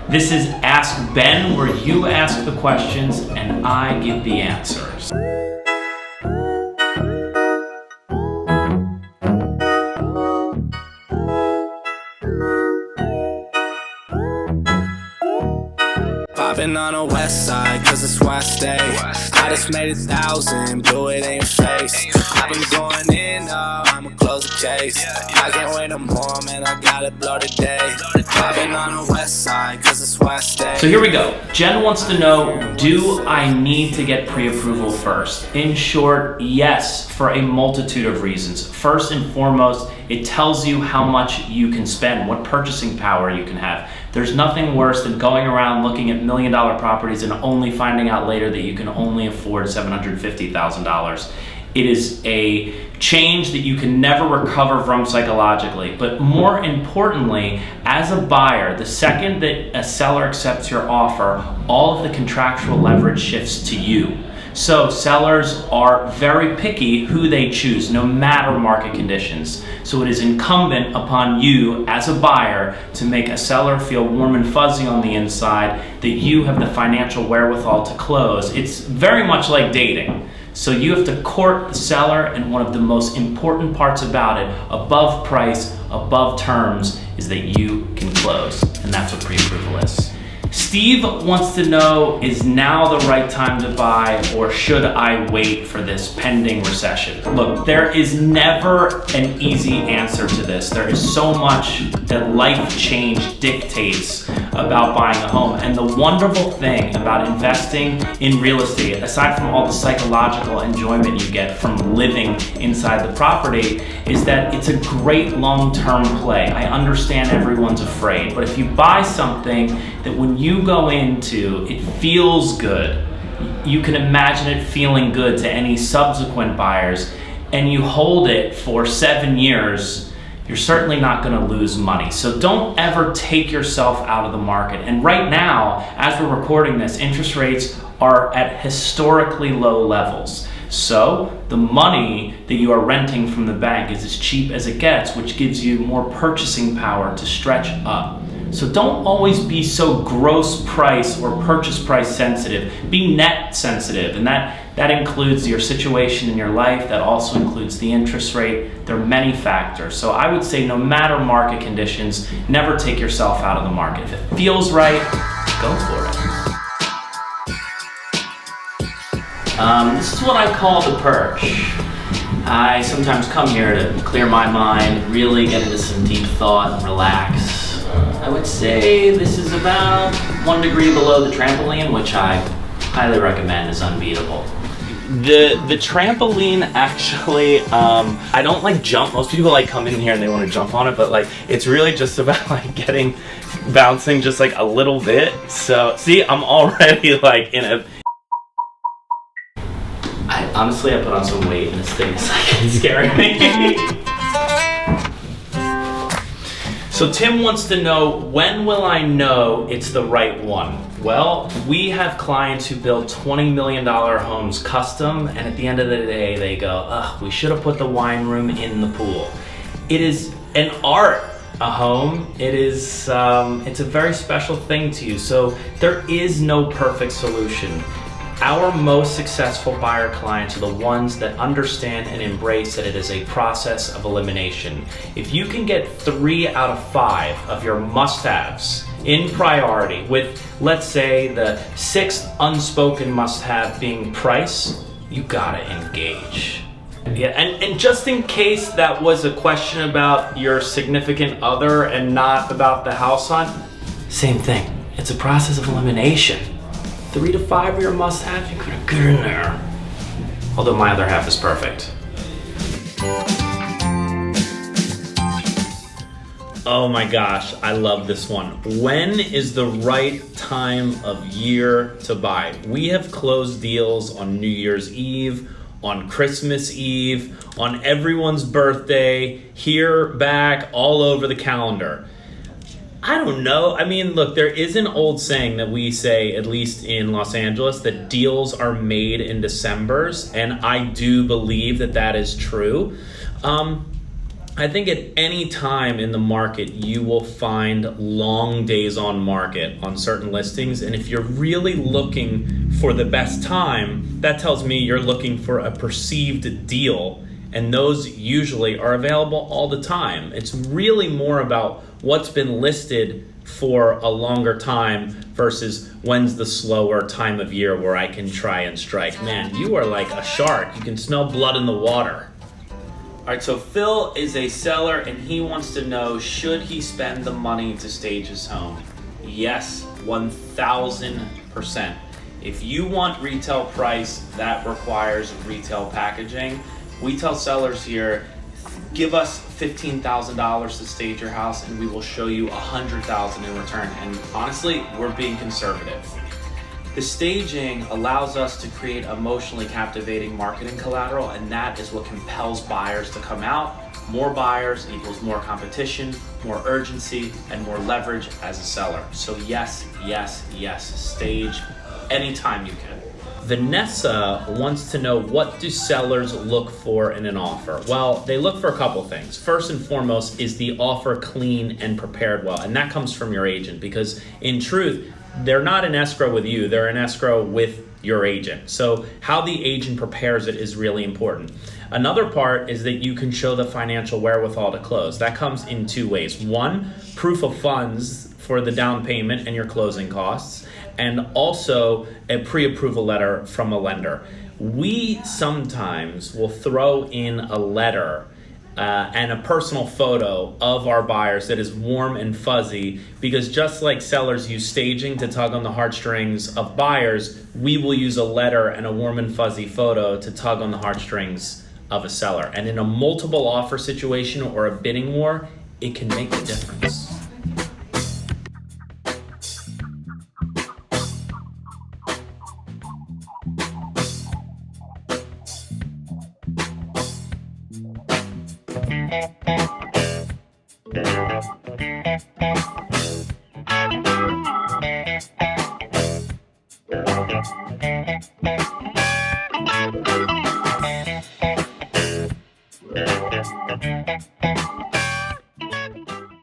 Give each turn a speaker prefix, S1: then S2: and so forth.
S1: This is Ask Ben, where you ask the questions and I give the answers.
S2: Popping on the west side, cause it's where I stay. I just made 1,000, blew it in your face. I've been going in, I'ma close the case. I can't wait no more, man, I gotta blow today. Popping on the west side, cause it's where I stay.
S1: So here we go. Jen wants to know, do I need to get pre-approval first? In short, yes, for a multitude of reasons. First and foremost, it tells you how much you can spend, what purchasing power you can have. There's nothing worse than going around looking at $1 million properties and only finding out later that you can only afford $750,000. It is a change that you can never recover from psychologically. But more importantly, as a buyer, the second that a seller accepts your offer, all of the contractual leverage shifts to you. So sellers are very picky who they choose, no matter market conditions. So it is incumbent upon you as a buyer to make a seller feel warm and fuzzy on the inside, that you have the financial wherewithal to close. It's very much like dating. So you have to court the seller, and one of the most important parts about it, above price, above terms, is that you can close. And that's what pre-approval is. Steve wants to know, is now the right time to buy, or should I wait for this pending recession? Look, there is never an easy answer to this. There is so much that life change dictates about buying a home. And the wonderful thing about investing in real estate, aside from all the psychological enjoyment you get from living inside the property, is that it's a great long-term play. I understand everyone's afraid, but if you buy something that when you go into, it feels good, you can imagine it feeling good to any subsequent buyers, and you hold it for 7 years, you're certainly not going to lose money. So don't ever take yourself out of the market. And right now, as we're recording this, interest rates are at historically low levels. So the money that you are renting from the bank is as cheap as it gets, which gives you more purchasing power to stretch up. So don't always be so gross price or purchase price sensitive. Be net sensitive, and that includes your situation in your life. That also includes the interest rate. There are many factors. So I would say, no matter market conditions, never take yourself out of the market. If it feels right, go for it. This is what I call the perch. I sometimes come here to clear my mind, really get into some deep thought and relax. I would say this is about 1 degree below the trampoline, which I highly recommend is unbeatable. The trampoline actually, I don't like jump. Most people like come in here and they want to jump on it, but like it's really just about like bouncing just like a little bit. So see, I'm already like in a. Honestly, I put on some weight and this thing is like it's scaring me. So Tim wants to know, when will I know it's the right one? Well, we have clients who build $20 million homes custom, and at the end of the day, they go, ugh, we should have put the wine room in the pool. It is an art, a home. It is, it's a very special thing to you. So there is no perfect solution. Our most successful buyer clients are the ones that understand and embrace that it is a process of elimination. If you can get 3 out of 5 of your must-haves in priority, with, let's say, the 6th unspoken must-have being price, you gotta engage. Yeah, and just in case that was a question about your significant other and not about the house hunt, same thing. It's a process of elimination. 3 to 5 of your must-haves, you could have good in there. Although my other half is perfect. Oh my gosh, I love this one. When is the right time of year to buy? We have closed deals on New Year's Eve, on Christmas Eve, on everyone's birthday, here, back, all over the calendar. I don't know. I mean, look, there is an old saying that we say, at least in Los Angeles, that deals are made in Decembers, and I do believe that that is true. I think at any time in the market, you will find long days on market on certain listings. And if you're really looking for the best time, that tells me you're looking for a perceived deal. And those usually are available all the time. It's really more about what's been listed for a longer time versus when's the slower time of year where I can try and strike. Man, you are like a shark. You can smell blood in the water. All right, so Phil is a seller and he wants to know, should he spend the money to stage his home? Yes, 1000%. If you want retail price, that requires retail packaging. We tell sellers here, give us $15,000 to stage your house and we will show you $100,000 in return. And honestly, we're being conservative. The staging allows us to create emotionally captivating marketing collateral, and that is what compels buyers to come out. More buyers equals more competition, more urgency, and more leverage as a seller. So yes, yes, yes, stage anytime you can. Vanessa wants to know, what do sellers look for in an offer? Well, they look for a couple things. First and foremost, is the offer clean and prepared well? And that comes from your agent, because in truth, they're not in escrow with you, they're in escrow with your agent. So how the agent prepares it is really important. Another part is that you can show the financial wherewithal to close. That comes in two ways. One, proof of funds for the down payment and your closing costs, and also a pre-approval letter from a lender. We sometimes will throw in a letter and a personal photo of our buyers that is warm and fuzzy, because just like sellers use staging to tug on the heartstrings of buyers, we will use a letter and a warm and fuzzy photo to tug on the heartstrings of a seller. And in a multiple offer situation or a bidding war, it can make the difference.